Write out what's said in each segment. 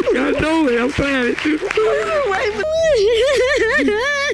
I know it. I'm glad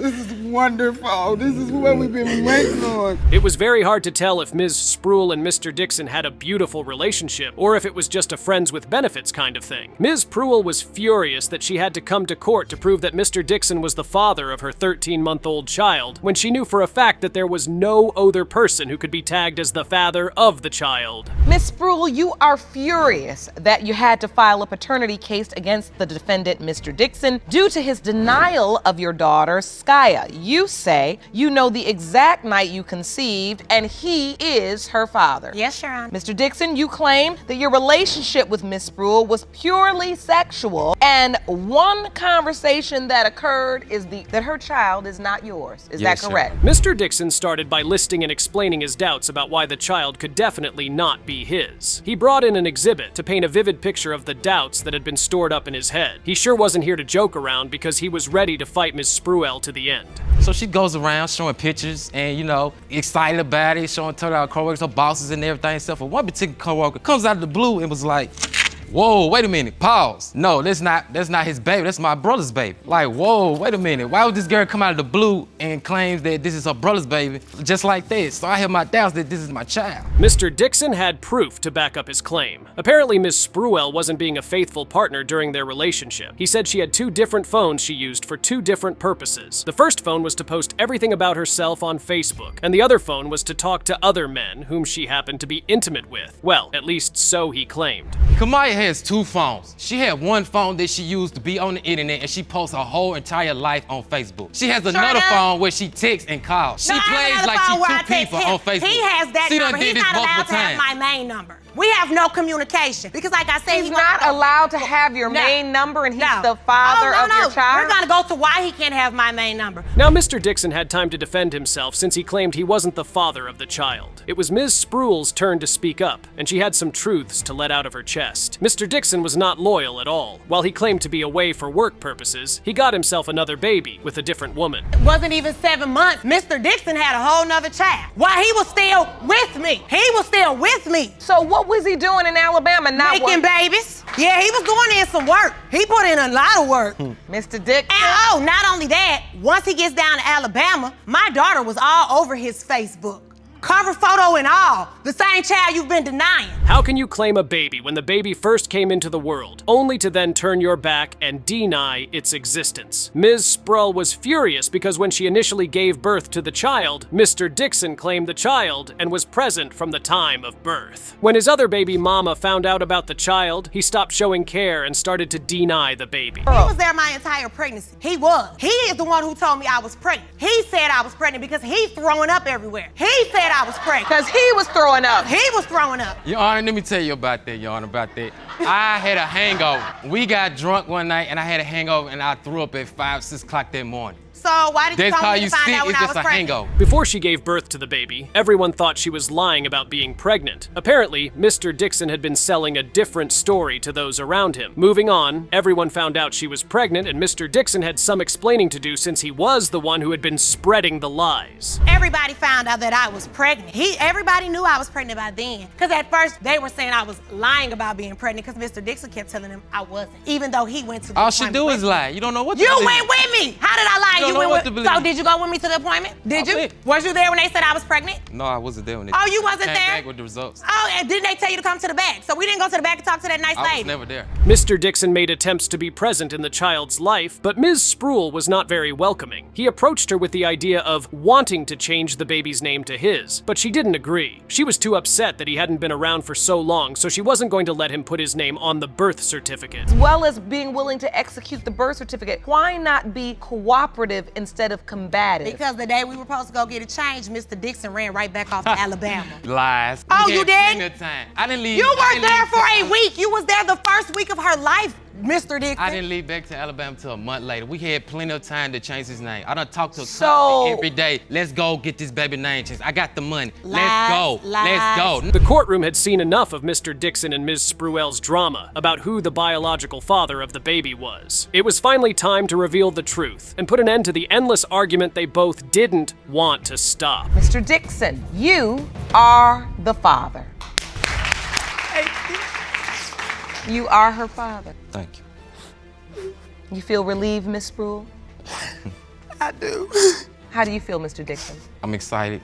This is wonderful. This is what we've been waiting on. It was very hard to tell if Ms. Spruill and Mr. Dixon had a beautiful relationship, or if it was just a friends with benefits kind of thing. Ms. Spruill was furious that she had to come to court to prove that Mr. Dixon was the father of her 13-month-old child, when she knew for a fact that there was no other person who could be tagged as the father of the child. Ms. Spruill, you are furious that you had to file a paternity case against the defendant, Mr. Dixon, due to his denial of your daughter, Skya. You say you know the exact night you conceived, and he is her father. Yes, Your Honor. Mr. Dixon, you claim that your relationship with Ms. Spruill was purely sexual, and one conversation that occurred is that her child is not yours. Is that correct? Mr. Dixon started by listing and explaining his doubts about why the child could definitely not be his. He brought in an exhibit to paint a vivid picture of the doubts that had been stored up in his head. He sure wasn't here to joke around because he was ready to fight Ms. Spruill to the end. So she goes around showing pictures and, you know, excited about it, showing to her coworkers, her bosses and everything. Except for one particular coworker comes out of the blue and was like, whoa, wait a minute, pause. No, that's not his baby, that's my brother's baby. Like, whoa, wait a minute. Why would this girl come out of the blue and claim that this is her brother's baby just like this? So I have my doubts that this is my child. Mr. Dixon had proof to back up his claim. Apparently, Ms. Spruill wasn't being a faithful partner during their relationship. He said she had 2 different phones she used for 2 different purposes. The first phone was to post everything about herself on Facebook, and the other phone was to talk to other men whom she happened to be intimate with. Well, at least so he claimed. Kamaya has 2 phones. She had one phone that she used to be on the internet and she posts her whole entire life on Facebook. She has another phone where she texts and calls. She plays like she's 2 people on Facebook. He has that number. He's not allowed to have my main number. We have no communication because, like I said, he's not allowed to have your main number, and he's the father of your child? We're gonna go to why he can't have my main number. Now, Mr. Dixon had time to defend himself since he claimed he wasn't the father of the child. It was Ms. Spruill's turn to speak up, and she had some truths to let out of her chest. Mr. Dixon was not loyal at all. While he claimed to be away for work purposes, he got himself another baby with a different woman. It wasn't even 7 months. Mr. Dixon had a whole nother child while he was still with me. He was still with me. So what was he doing in Alabama? Making babies. Yeah, he was doing in some work. He put in a lot of work. Mr. Dixon. And not only that, once he gets down to Alabama, my daughter was all over his Facebook. Cover photo and all. The same child you've been denying. How can you claim a baby when the baby first came into the world, only to then turn your back and deny its existence? Ms. Spruill was furious because when she initially gave birth to the child, Mr. Dixon claimed the child and was present from the time of birth. When his other baby mama found out about the child, he stopped showing care and started to deny the baby. He was there my entire pregnancy. He was. He is the one who told me I was pregnant. He said I was pregnant because he's throwing up everywhere. He said I was pregnant. Because he was throwing up. He was throwing up. Your Honor, let me tell you about that, Your Honor, about that. I had a hangover. We got drunk one night and I had a hangover and I threw up at 5, 6 o'clock that morning. So why did you tell me to find out when I was pregnant? Before she gave birth to the baby, everyone thought she was lying about being pregnant. Apparently, Mr. Dixon had been selling a different story to those around him. Moving on, everyone found out she was pregnant and Mr. Dixon had some explaining to do since he was the one who had been spreading the lies. Everybody found out that I was pregnant. Everybody knew I was pregnant by then. Because at first, they were saying I was lying about being pregnant because Mr. Dixon kept telling them I wasn't, even though he went to the All she do is lie. You don't know what to You believe. went with me. How did I lie? You don't know what to believe. So did you go with me to the appointment? Did you? Was you there when they said I was pregnant? No, I wasn't there when they Oh, you wasn't came there? back with the results. Oh, and didn't they tell you to come to the back? So we didn't go to the back to talk to that nice lady. I was never there. Mr. Dixon made attempts to be present in the child's life, but Ms. Spruill was not very welcoming. He approached her with the idea of wanting to change the baby's name to his, but she didn't agree. She was too upset that he hadn't been around for so long, so she wasn't going to let him put his name on the birth certificate. As well as being willing to execute the birth certificate, why not be cooperative instead of combative? Because the day we were supposed to go get it changed, Mr. Dixon ran right back off to Alabama. Lies. Oh, We you had did? plenty of time. I didn't leave. You I were didn't there leave for till- a week. You was there the first week of her life, Mr. Dixon. I didn't leave back to Alabama until a month later. We had plenty of time to change his name. I done talked to a company every day. Let's go get this baby name changed. I got the money. Let's go. Let's go. The courtroom had seen enough of Mr. Dixon and Ms. Spruill's drama about who the biological father of the baby was. It was finally time to reveal the truth and put an end to the endless argument they both didn't want to stop. Mr. Dixon, you are the father. You are her father. Thank you. You feel relieved, Miss Sproul? I do. How do you feel, Mr. Dixon? I'm excited.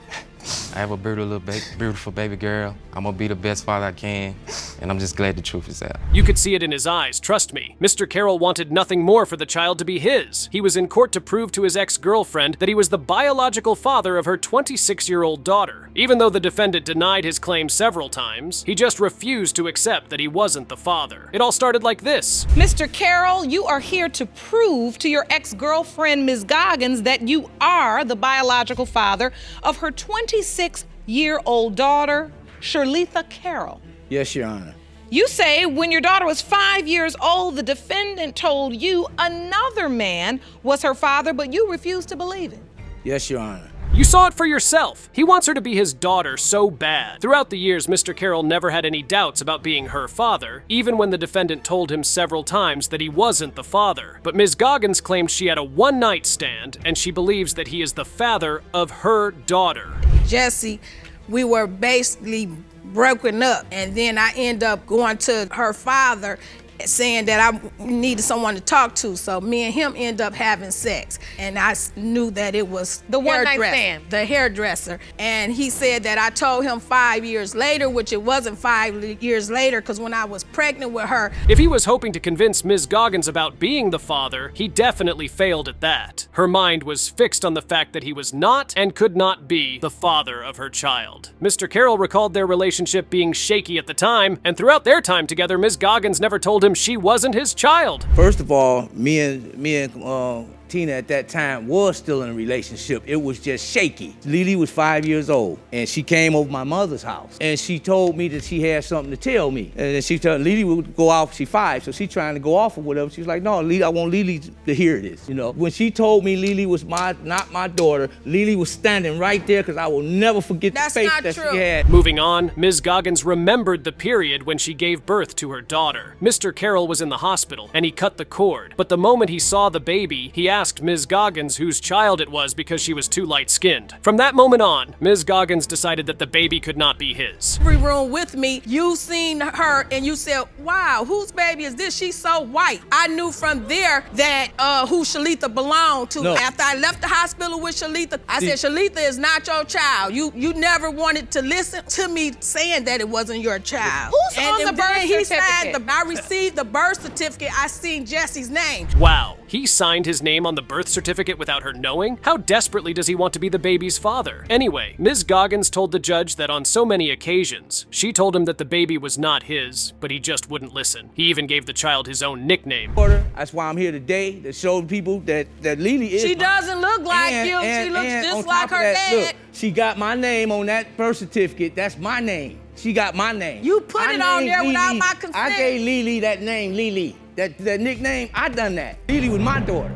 I have a beautiful baby girl. I'm gonna be the best father I can, and I'm just glad the truth is out. You could see it in his eyes, trust me. Mr. Carroll wanted nothing more for the child to be his. He was in court to prove to his ex-girlfriend that he was the biological father of her 26-year-old daughter. Even though the defendant denied his claim several times, he just refused to accept that he wasn't the father. It all started like this. Mr. Carroll, you are here to prove to your ex-girlfriend, Ms. Goggins, that you are the biological father of her 26-year-old daughter, Shirletha Carroll. Yes, Your Honor. You say when your daughter was 5 years old, the defendant told you another man was her father, but you refused to believe it. Yes, Your Honor. You saw it for yourself. He wants her to be his daughter so bad. Throughout the years, Mr. Carroll never had any doubts about being her father, even when the defendant told him several times that he wasn't the father. But Ms. Goggins claimed she had a one-night stand, and she believes that he is the father of her daughter. Jesse, we were basically broken up, and then I end up going to her father saying that I needed someone to talk to, so me and him end up having sex, and I knew that it was The one-night stand. the hairdresser, and he said that I told him 5 years later, which it wasn't 5 years later, because when I was pregnant with her. If he was hoping to convince Ms. Goggins about being the father, he definitely failed at that. Her mind was fixed on the fact that he was not and could not be the father of her child. Mr. Carroll recalled their relationship being shaky at the time, and throughout their time together, Ms. Goggins never told him she wasn't his child. First of all, me and Tina at that time was still in a relationship. It was just shaky. Lily was 5 years old, and she came over my mother's house, and she told me that she had something to tell me. And then she told Lily would go off. She's 5, so she's trying to go off or whatever. She was like, "No, Lily, I want Lily to hear this." You know, when she told me Lily was not my daughter, Lily was standing right there, because I will never forget That's the face not that true. she had. Moving on, Ms. Goggins remembered the period when she gave birth to her daughter. Mr. Carroll was in the hospital, and he cut the cord. But the moment he saw the baby, he asked Ms. Goggins whose child it was because she was too light-skinned. From that moment on, Ms. Goggins decided that the baby could not be his. Every room with me, you seen her and you said, "Wow, whose baby is this? She's so white." I knew from there that who Shirletha belonged to. No. After I left the hospital with Shirletha, I said, "Shirletha is not your child. You never wanted to listen to me saying that it wasn't your child." Who's And on the then birth he certificate? signed I received the birth certificate. I seen Jesse's name. Wow, he signed his name on the birth certificate without her knowing? How desperately does he want to be the baby's father? Anyway, Ms. Goggins told the judge that on so many occasions, she told him that the baby was not his, but he just wouldn't listen. He even gave the child his own nickname. That's why I'm here today, to show people that Lily is. She doesn't look like you. She looks just like her dad. Look, she got my name on that birth certificate. That's my name. She got my name. You put it on there without my consent. I gave Lily that name, Lily. That nickname, I done that. Lily was my daughter.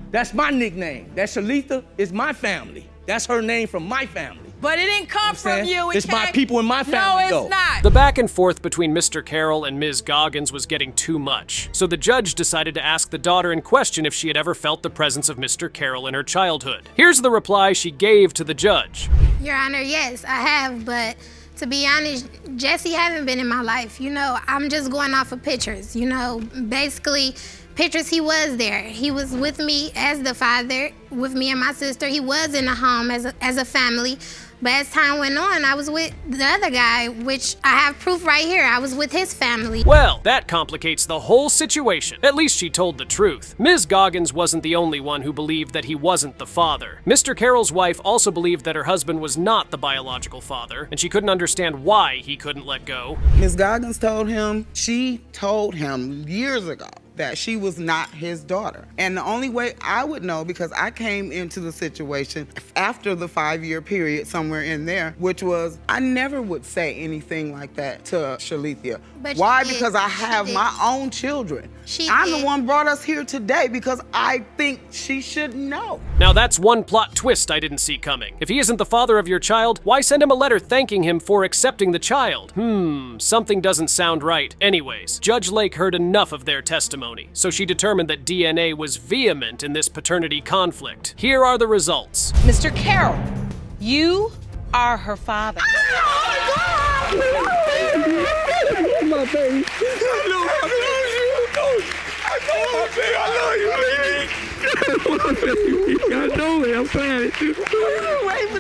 That's my nickname. That Shirletha is my family. That's her name from my family. But it didn't come from you. It's my people in my family, No, though. it's not. The back and forth between Mr. Carroll and Ms. Goggins was getting too much, so the judge decided to ask the daughter in question if she had ever felt the presence of Mr. Carroll in her childhood. Here's the reply she gave to the judge. Your Honor, yes, I have, but to be honest, Jesse hasn't been in my life. You know, I'm just going off of pictures. You know, basically, pictures, he was there. He was with me as the father, with me and my sister. He was in the home as a family. But as time went on, I was with the other guy, which I have proof right here. I was with his family. Well, that complicates the whole situation. At least she told the truth. Ms. Goggins wasn't the only one who believed that he wasn't the father. Mr. Carroll's wife also believed that her husband was not the biological father, and she couldn't understand why he couldn't let go. Ms. Goggins she told him years ago that she was not his daughter. And the only way I would know, because I came into the situation after the 5-year period, somewhere in there, which was, I never would say anything like that to Shirletha. But you Why? did. Because I She have did. my own children. She I'm did. the one brought us here today because I think she should know. Now that's one plot twist I didn't see coming. If he isn't the father of your child, why send him a letter thanking him for accepting the child? Something doesn't sound right. Anyways, Judge Lake heard enough of their testimony, so she determined that DNA was vehement in this paternity conflict. Here are the results. Mr. Carroll, you are her father. My baby. I know my baby. I know it. I'm trying to.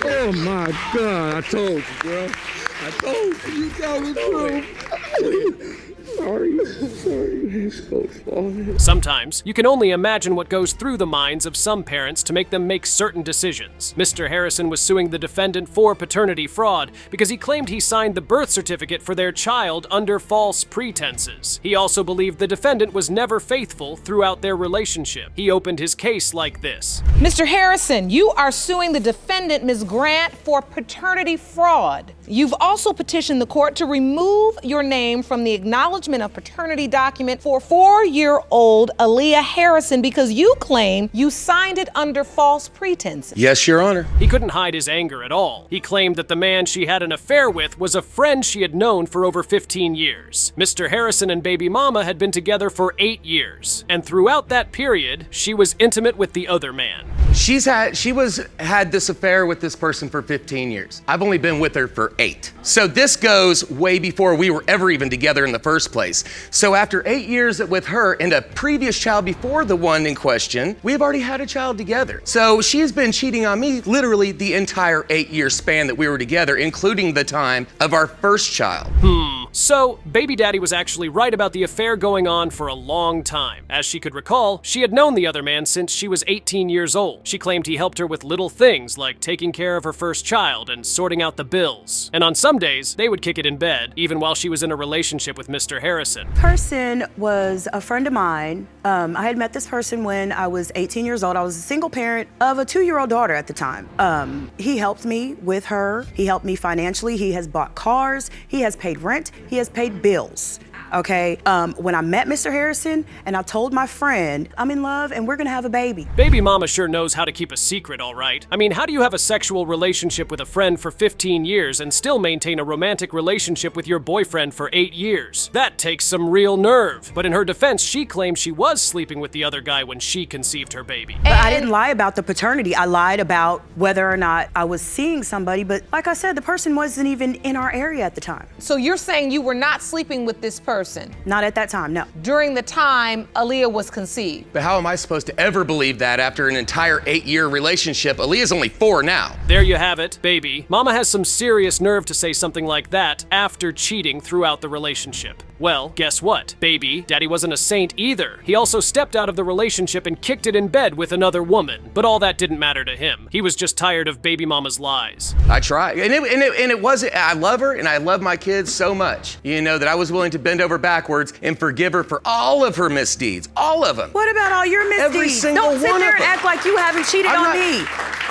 Oh my God! I told you, girl. I told you. You tell the truth. Sorry. Sometimes, you can only imagine what goes through the minds of some parents to make them make certain decisions. Mr. Harrison was suing the defendant for paternity fraud because he claimed he signed the birth certificate for their child under false pretenses. He also believed the defendant was never faithful throughout their relationship. He opened his case like this. Mr. Harrison, you are suing the defendant, Ms. Grant, for paternity fraud. You've also petitioned the court to remove your name from the acknowledgement of paternity document for 4-year-old Aaliyah Harrison because you claim you signed it under false pretenses. Yes, Your Honor. He couldn't hide his anger at all. He claimed that the man she had an affair with was a friend she had known for over 15 years. Mr. Harrison and baby mama had been together for 8 years, and throughout that period, she was intimate with the other man. She had this affair with this person for 15 years. I've only been with her for 8. So this goes way before we were ever even together in the first place. So after 8 years with her and a previous child before the one in question, we've already had a child together. So she has been cheating on me literally the entire 8-year span that we were together, including the time of our first child. So, baby daddy was actually right about the affair going on for a long time. As she could recall, she had known the other man since she was 18 years old. She claimed he helped her with little things like taking care of her first child and sorting out the bills. And on some days, they would kick it in bed, even while she was in a relationship with Mr. Harrison. Person was a friend of mine. I had met this person when I was 18 years old. I was a single parent of a 2-year-old daughter at the time. He helped me with her. He helped me financially. He has bought cars. He has paid rent. He has paid bills. Okay, when I met Mr. Harrison and I told my friend, I'm in love and we're gonna have a baby. Baby mama sure knows how to keep a secret, all right. I mean, how do you have a sexual relationship with a friend for 15 years and still maintain a romantic relationship with your boyfriend for 8 years? That takes some real nerve. But in her defense, she claims she was sleeping with the other guy when she conceived her baby. But I didn't lie about the paternity. I lied about whether or not I was seeing somebody, but like I said, the person wasn't even in our area at the time. So you're saying you were not sleeping with this person? Not at that time, no. During the time Aaliyah was conceived? But how am I supposed to ever believe that after an entire 8-year relationship? Aaliyah's only 4 now. There you have it, baby. Mama has some serious nerve to say something like that after cheating throughout the relationship. Well, guess what? Baby, daddy wasn't a saint either. He also stepped out of the relationship and kicked it in bed with another woman. But all that didn't matter to him. He was just tired of baby mama's lies. I tried, and it wasn't, I love her and I love my kids so much, you know, that I was willing to bend over backwards and forgive her for all of her misdeeds, all of them. What about all your misdeeds? Every single Don't sit one there of and them. act like you haven't cheated on me.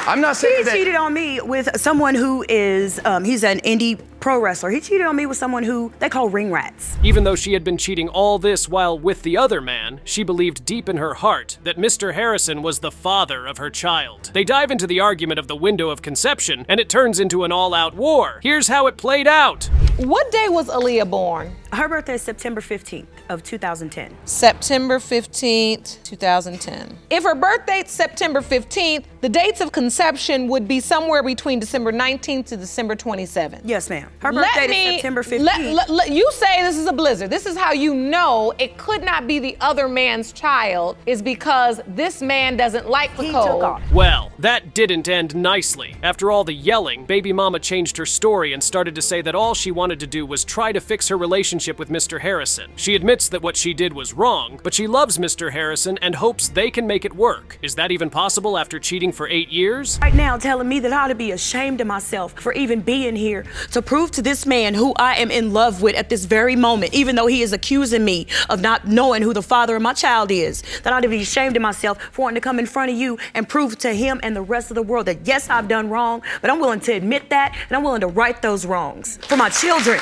I'm not saying that. He cheated on me with someone who is, he's an indie pro wrestler. He cheated on me with someone who they call ring rats. Even though she had been cheating all this while with the other man, she believed deep in her heart that Mr. Harrison was the father of her child. They dive into the argument of the window of conception, and it turns into an all-out war. Here's how it played out. What day was Aaliyah born? Her birthday is September 15th of 2010. September 15th, 2010. If her birthday's September 15th, the dates of conception would be somewhere between December 19th to December 27th. Yes, ma'am. Her birthday is September 15th. You say this is a blizzard. This is how you know it could not be the other man's child, is because this man doesn't like the cold. Took off. Well, that didn't end nicely. After all the yelling, baby mama changed her story and started to say that all she wanted to do was try to fix her relationship with Mr. Harrison. She admits that what she did was wrong, but she loves Mr. Harrison and hopes they can make it work. Is that even possible after cheating for 8 years? Right now telling me that I ought to be ashamed of myself for even being here to prove to this man who I am in love with at this very moment, even though he is accusing me of not knowing who the father of my child is, that I ought to be ashamed of myself for wanting to come in front of you and prove to him and the rest of the world that yes, I've done wrong, but I'm willing to admit that and I'm willing to right those wrongs for my children.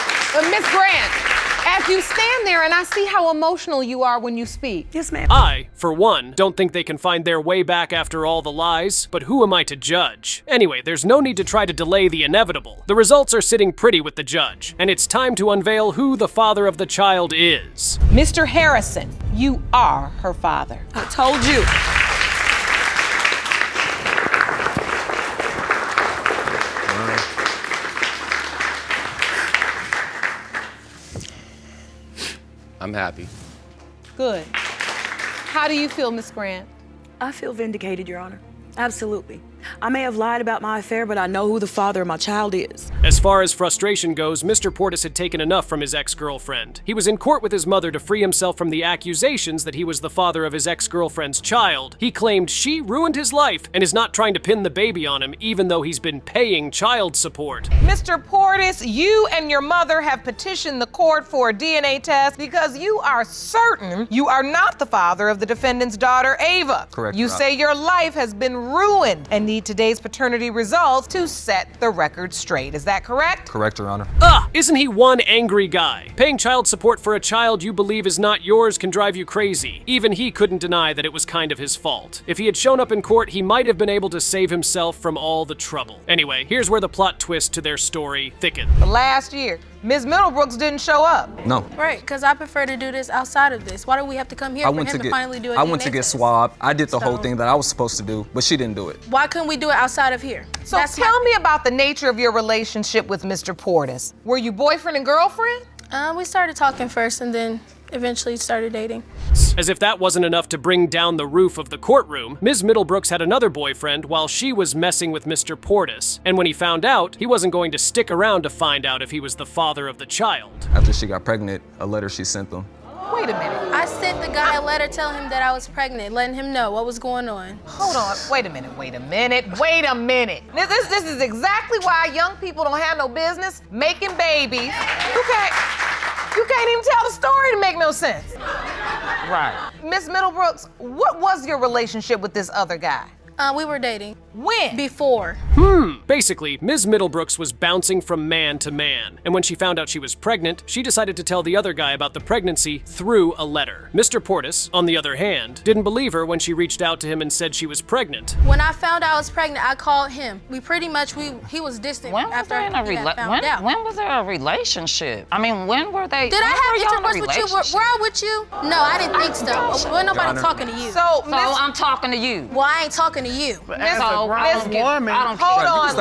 Miss Grant, as you stand there and I see how emotional you are when you speak. Yes, ma'am. I, for one, don't think they can find their way back after all the lies, but who am I to judge? Anyway, there's no need to try to delay the inevitable. The results are sitting pretty with the judge, and it's time to unveil who the father of the child is. Mr. Harrison, you are her father. I told you. I'm happy. Good. How do you feel, Miss Grant? I feel vindicated, Your Honor. Absolutely. I may have lied about my affair, but I know who the father of my child is. As far as frustration goes, Mr. Poris had taken enough from his ex-girlfriend. He was in court with his mother to free himself from the accusations that he was the father of his ex-girlfriend's child. He claimed she ruined his life and is not trying to pin the baby on him, even though he's been paying child support. Mr. Poris, you and your mother have petitioned the court for a DNA test because you are certain you are not the father of the defendant's daughter, Ava. Correct, You Your say your life has been ruined and need today's paternity results to set the record straight. Is that correct? Correct, Your Honor. Isn't he one angry guy? Paying child support for a child you believe is not yours can drive you crazy. Even he couldn't deny that it was kind of his fault. If he had shown up in court, he might have been able to save himself from all the trouble. Anyway, here's where the plot twist to their story thickens. Last year, Ms. Middlebrooks didn't show up. No. Right, because I prefer to do this outside of this. Why do we have to come here for him to finally do it? I went to get swabbed. I did the whole thing that I was supposed to do, but she didn't do it. Why couldn't we do it outside of here? So tell me about the nature of your relationship with Mr. Poris. Were you boyfriend and girlfriend? We started talking first and then eventually started dating. As if that wasn't enough to bring down the roof of the courtroom, Ms. Middlebrooks had another boyfriend while she was messing with Mr. Poris. And when he found out, he wasn't going to stick around to find out if he was the father of the child. After she got pregnant, a letter she sent them. Wait a minute. I sent the guy a letter telling him that I was pregnant, letting him know what was going on. Hold on, wait a minute. This is exactly why young people don't have no business making babies. You can't even tell the story to make no sense. Right. Miss Middlebrooks, what was your relationship with this other guy? We were dating. When? Before. Basically, Ms. Middlebrooks was bouncing from man to man, and when she found out she was pregnant, she decided to tell the other guy about the pregnancy through a letter. Mr. Poris, on the other hand, didn't believe her when she reached out to him and said she was pregnant. When I found out I was pregnant, I called him. He was distant When was after there when was there a relationship? I mean, when were they? Did I have intercourse with you? Were I with you? No, I didn't think so. Wasn't nobody talking to you. So I'm talking to you. Well, I ain't talking to you. Hold on,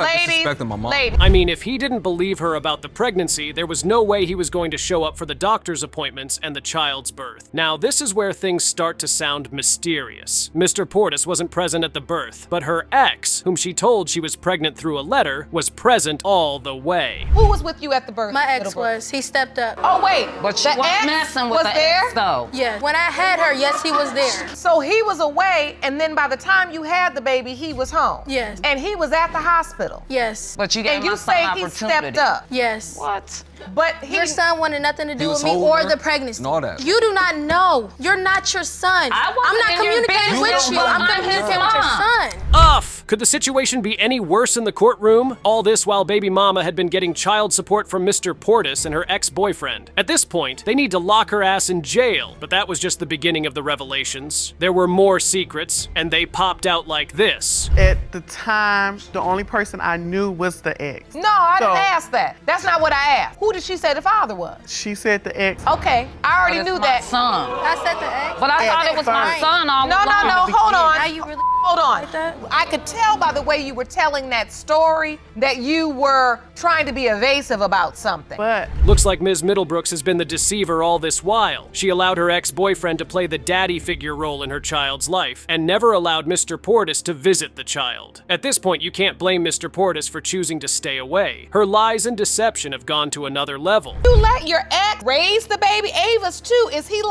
ladies. I mean, if he didn't believe her about the pregnancy, there was no way he was going to show up for the doctor's appointments and the child's birth. Now, this is where things start to sound mysterious. Mr. Poris wasn't present at the birth, but her ex, whom she told she was pregnant through a letter, was present all the way. Who was with you at the birth? My ex was. He stepped up. Oh, wait. But she wasn't messing with the ex, though. Yeah. When I had her, yes, he was there. So he was away, and then by the time you had the baby, he was home. Yes. And he was at the hospital. Yes. But you gave And you my son say he opportunity. stepped up. Yes. What? But Your son wanted nothing to do with me holding or her the pregnancy. and all that. You do not know. You're not your son. I'm not in your communicating with business. you. I'm I'm communicating his with your mom. son. Uff! Could the situation be any worse in the courtroom? All this while baby mama had been getting child support from Mr. Poris and her ex-boyfriend. At this point, they need to lock her ass in jail, but that was just the beginning of the revelations. There were more secrets, and they popped out like this. At the time, the only person I knew was the ex. no, I didn't ask that. That's not what I asked. Who did she say the father was? She said the ex. Okay, I already knew that. Son. I said the ex. But I thought it was my son all No, along. hold on. Now you really Hold on. like that? I could tell by the way you were telling that story that you were trying to be evasive about something. But Looks like Ms. Middlebrooks has been the deceiver all this while. She allowed her ex-boyfriend to play the daddy figure role in her child's life, and never allowed Mr. Poris to visit the child. At this point, you can't blame Mr. Poris for choosing to stay away. Her lies and deception have gone to another level. You let your ex raise the baby? Ava's too. Is he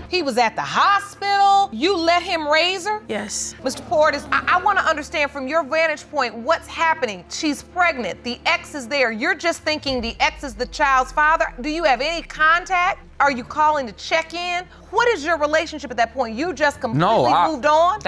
he was at the hospital? You let him raise her? Yes. Mr. Poris, I want to understand from your vantage point what's happening. She's pregnant. The ex is there. You're just thinking the ex is the child's father. Do you have any contact? Are you calling to check in? What is your relationship at that point? You just completely moved on?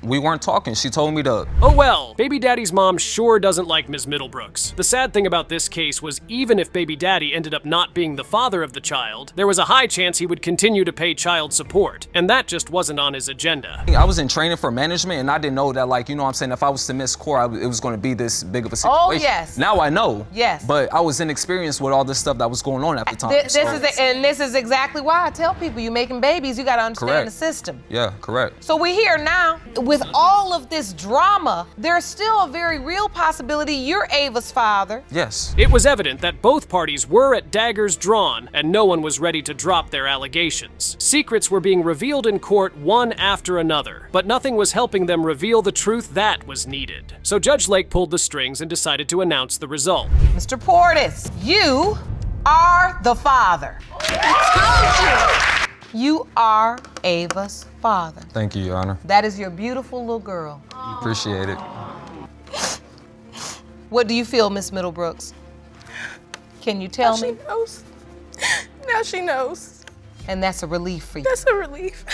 We weren't talking. She told me to. Oh well, baby daddy's mom sure doesn't like Ms. Middlebrooks. The sad thing about this case was even if baby daddy ended up not being the father of the child, there was a high chance he would continue to pay child support, and that just wasn't on his agenda. I was in training for management, and I didn't know that, like, you know what I'm saying, if I was to miss court, it was going to be this big of a situation. Oh, yes. Now I know. Yes. But I was inexperienced with all this stuff that was going on at the time. This is this is exactly why I tell people you making babies, you gotta understand Correct. the system. Yeah, correct. So we here now, with all of this drama, there's still a very real possibility you're Ava's father. Yes. It was evident that both parties were at daggers drawn, and no one was ready to drop their allegations. Secrets were being revealed in court one after another, but nothing was helping them reveal the truth that was needed. So Judge Lake pulled the strings and decided to announce the result. Mr. Poris, you are the father. I told you. You are Ava's father. Thank you, Your Honor. That is your beautiful little girl. Appreciate it. What do you feel, Miss Middlebrooks? Can you tell me? She knows. Now she knows. And that's a relief for you. That's a relief.